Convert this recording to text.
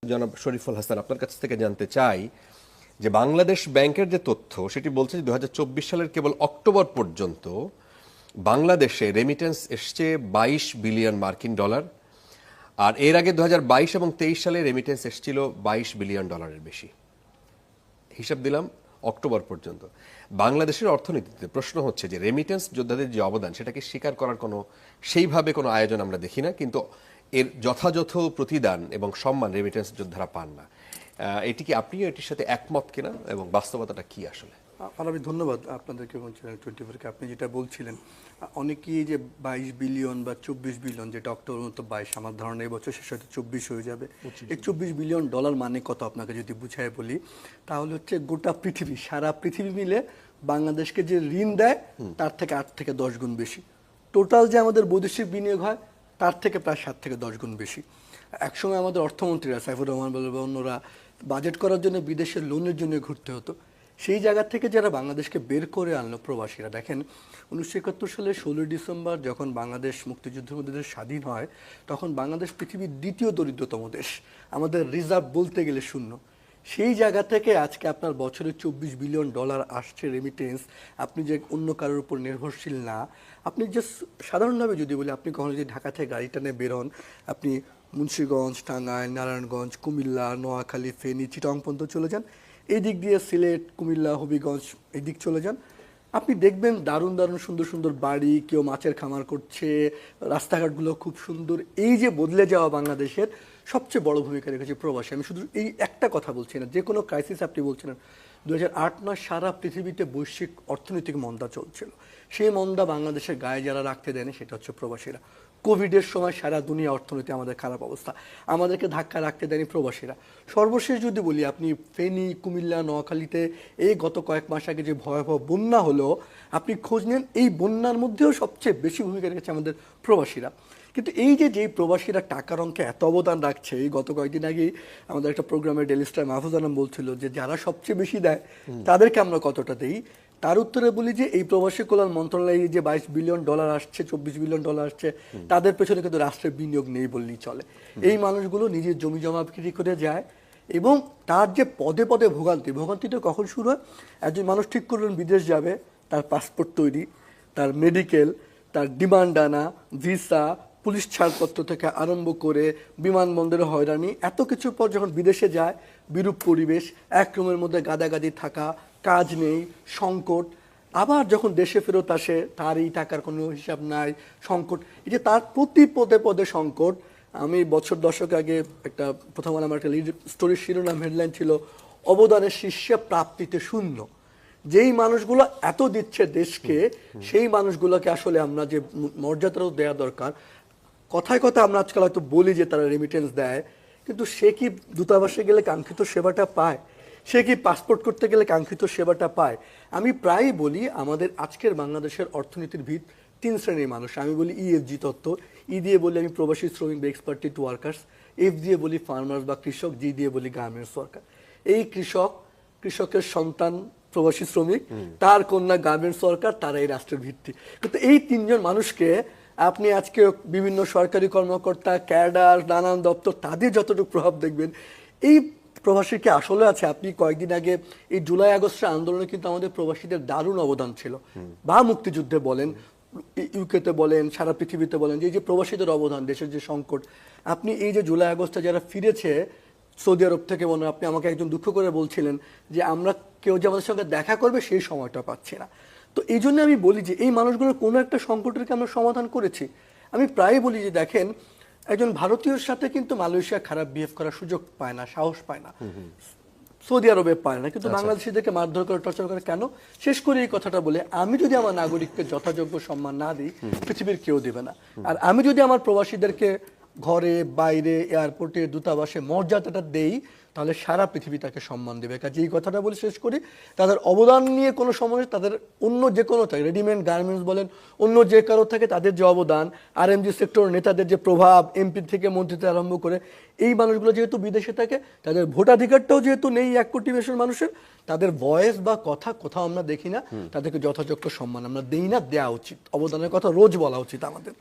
জনাব শরীফুল হাসান, আপনার কাছ থেকে জানতে চাই যে বাংলাদেশ ব্যাংকের যে তথ্য সেটি বলছে যে 2024 সালের কেবল অক্টোবর পর্যন্ত বাংলাদেশে রেমিটেন্স এসছে 22 বিলিয়ন মার্কিন ডলার, আর এর আগে 2022 এবং 23 সালে রেমিটেন্স এসেছিল 22 বিলিয়ন ডলারের বেশি। হিসাব দিলাম অক্টোবর পর্যন্ত। বাংলাদেশের অর্থনীতিতে প্রশ্ন হচ্ছে যে রেমিটেন্স যোদ্ধাদের যে অবদান সেটাকে স্বীকার করার সেইভাবে কোনো আয়োজন আমরা দেখি না, কিন্তু এর যথাযথ প্রতিদান এবং সম্মান রেমিটেন্স যোদ্ধারা পান না। এটি কি আপনিও এটির সাথে একমত কিনা এবং বাস্তবতাটা কি আসলে? আমি ধন্যবাদ আপনাদেরকে এবং চ্যানেল 24-কে। আপনি যেটা বলছিলেন, অনেকেই যে 22 বিলিয়ন বা 24 বিলিয়ন, যেটা অক্টোবর 22, আমার ধারণা এই বছর শেষ হয়তো 24 হয়ে যাবে। এই 24 বিলিয়ন ডলার মানে কত আপনাকে যদি বুঝায় বলি, তাহলে হচ্ছে গোটা পৃথিবী, সারা পৃথিবী মিলে বাংলাদেশকে যে ঋণ দেয় তার থেকে 8 থেকে 10 গুণ বেশি। টোটাল যে আমাদের বৈদেশিক বিনিয়োগ হয় তার থেকে প্রায় 7 থেকে 10 গুণ বেশি। একসময় আমাদের অর্থমন্ত্রীরা সাইফুর রহমান বা অন্যরা বাজেট করার জন্য বিদেশের লোনের জন্য ঘুরতে হতো। সেই জায়গা থেকে যারা বাংলাদেশকে বের করে আনলো প্রবাসীরা, দেখেন 1971 সালের 16 ডিসেম্বর যখন বাংলাদেশ মুক্তিযুদ্ধের মধ্যে স্বাধীন হয়, তখন বাংলাদেশ পৃথিবীর দ্বিতীয় দরিদ্রতম দেশ। আমাদের রিজার্ভ বলতে গেলে শূন্য। সেই জায়গা থেকে আজকে আপনার বছরে 24 বিলিয়ন ডলার আসছে রেমিটেন্স। আপনি যে অন্য কারোর উপর নির্ভরশীল না, আপনি যে সাধারণভাবে যদি বলি, আপনি কখনো যদি ঢাকা থেকে গাড়ি টানে বেরোন, আপনি মুন্সিগঞ্জ, টাঙ্গাইল, নারায়ণগঞ্জ, কুমিল্লা, নোয়াখালী, ফেনী, চিটাগং পর্যন্ত চলে যান, এই দিক দিয়ে সিলেট, কুমিল্লা, হবিগঞ্জ এই দিক চলে যান, আপনি দেখবেন দারুণ দারুণ সুন্দর সুন্দর বাড়ি, কেউ মাছের খামার করছে, রাস্তাঘাটগুলো খুব সুন্দর। এই যে বদলে যাওয়া বাংলাদেশের সবচেয়ে বড় ভূমিকা রেখেছে প্রবাসী। আমি শুধু এই একটা কথা বলছি না, যে কোনো ক্রাইসিস আপনি বলছিলেন 2008-9 সারা পৃথিবীতে বৈশ্বিক অর্থনৈতিক মন্দা চলছিল। সেই মন্দা বাংলাদেশের গায়ে যারা রাখতে দেয়নি সেটা হচ্ছে প্রবাসীরা। কোভিডের সময় সারা দুনিয়া অর্থনীতি আমাদের খারাপ অবস্থা, আমাদেরকে ধাক্কা রাখতে দেয়নি প্রবাসীরা। সর্বশেষ যদি বলি, আপনি ফেনী, কুমিল্লা, নোয়াখালীতে এই গত কয়েক মাস আগে যে ভয়াবহ বন্যা হলো, আপনি খোঁজ নেন, এই বন্যার মধ্যেও সবচেয়ে বেশি ভূমিকা রেখেছে আমাদের প্রবাসীরা। কিন্তু এই যে যেই প্রবাসীরা টাকার অঙ্কে এত অবদান রাখছে, এই গত কয়েকদিন আগেই আমাদের একটা প্রোগ্রামে ডেলি স্টার মাহফুজ আলম বলছিল যে যারা সবচেয়ে বেশি দেয় তাদেরকে আমরা কতটা দেই। তার উত্তরে বলি যে এই প্রবাসী কল্যাণ মন্ত্রণালয়ে যে 22 বিলিয়ন ডলার আসছে, 24 বিলিয়ন ডলার আসছে, তাদের পেছনে কিন্তু রাষ্ট্রের বিনিয়োগ নেই বললেই চলে। এই মানুষগুলো নিজের জমি জমা বিক্রি করে যায়, এবং তার যে পদে পদে ভোগান্তিটা কখন শুরু হয়? একজন মানুষ ঠিক করলেন বিদেশ যাবে, তার পাসপোর্ট তৈরি, তার মেডিকেল, তার ডিমান্ড আনা, ভিসা, পুলিশ ছাড়পত্র থেকে আরম্ভ করে বিমানবন্দরে হয়রানি, এত কিছুর পর যখন বিদেশে যায়, বিরূপ পরিবেশ, এক রুমের মধ্যে গাদাগাদি থাকা, কাজ নেই, সংকট। আবার যখন দেশে ফেরত আসে, তার এই টাকার কোনো হিসাব নাই, সংকট। এই যে তার প্রতি পদে পদে সংকট। আমি বছর দশক আগে একটা প্রথম আমার একটা লিড স্টোরির শিরোনাম হেডলাইন ছিল, অবদানের শীর্ষে প্রাপ্তিতে শূন্য। যেই মানুষগুলো এত দিচ্ছে দেশকে, সেই মানুষগুলোকে আসলে আমরা যে মর্যাদাও দেওয়া দরকার। কথায় কথা আমরা আজকাল হয়তো বলি যে তারা রেমিটেন্স দেয়, কিন্তু সে কি দূতাবাসে গেলে কাঙ্ক্ষিত সেবাটা পায়? সে কি পাসপোর্ট করতে গেলে কাঙ্ক্ষিত সেবাটা পায়? আমি প্রায়ই বলি, আমাদের আজকের বাংলাদেশের অর্থনীতির ভিত 3 শ্রেণীর মানুষ। আমি বলি EFG তত্ত্ব। ই দিয়ে বলি আমি প্রবাসী শ্রমিক বা এক্সপার্টেড ওয়ার্কার্স, F দিয়ে বলি ফার্মার্স বা কৃষক, G দিয়ে বলি গার্মেন্টস ওয়ার্কার। এই কৃষকের সন্তান প্রবাসী শ্রমিক, তার কন্যা গার্মেন্টস ওয়ার্কার, তারা এই রাষ্ট্রের ভিত্তি। কিন্তু এই 3 জন মানুষকে আপনি আজকে বিভিন্ন সরকারি কর্মকর্তা, ক্যাডার, নানান দপ্তর, তাদের যতটুকু প্রভাব দেখবেন, এই প্রবাসী কি আসলে আছে? আপনি কয়েকদিন আগে এই জুলাই আগস্টের আন্দোলনে কিন্তু আমাদের প্রবাসীদের দারুণ অবদান ছিল, বা মুক্তিযুদ্ধে বলেন, ইউকেতে বলেন, সারা পৃথিবীতে বলেন, যে এই যে প্রবাসীদের অবদান, দেশের যে সংকট। আপনি এই যে জুলাই আগস্টে যারা ফিরেছে সৌদি আরব থেকে, মনে আপনি আমাকে একজন দুঃখ করে বলছিলেন যে আমরা কেউ যে আমাদের সঙ্গে দেখা করবে সেই সময়টা পাচ্ছি না। তো এই জন্য আমি বলি যে এই মানুষগুলোর কোনো একটা সংকটেরকে আমরা সমাধান করেছি। আমি প্রায় বলি যে দেখেন, একজন ভারতীয়র সাথে কিন্তু মালয়েশিয়া খারাপ বিহেভ করার সুযোগ পায় না, সাহস পায় না, সৌদি আরবে পায় না, কিন্তু বাংলাদেশিদেরকে মারধর করে, টর্চার করে কেন? শেষ করে এই কথাটা বলে, আমি যদি আমার নাগরিককে যথাযোগ্য সম্মান না দিই, পৃথিবীর কেউ দেবে না। আর আমি যদি আমার প্রবাসীদেরকে ঘরে, বাইরে, এয়ারপোর্টে, দূতাবাসে মর্যাদাটা দেই, তাহলে সারা পৃথিবী তাকে সম্মান দেবে। কাজে এই কথাটা বলে শেষ করি, তাদের অবদান নিয়ে কোনো সমস্যা, তাদের অন্য যে কোনো থাকে, রেডিমেড গার্মেন্টস বলেন, অন্য যে কারো থাকে, তাদের যে অবদান, RMG সেক্টর নেতাদের যে প্রভাব, MP থেকে মন্ত্রীতে আরম্ভ করে, এই মানুষগুলো যেহেতু বিদেশে থাকে, তাদের ভোটাধিকারটাও যেহেতু নেই 1 কোটি বেশি মানুষের, তাদের ভয়েস বা কথা কোথাও আমরা দেখি না, তাদেরকে যথাযোগ্য সম্মান আমরা দেই না, দেওয়া উচিত। অবদানের কথা রোজ বলা উচিত আমাদের।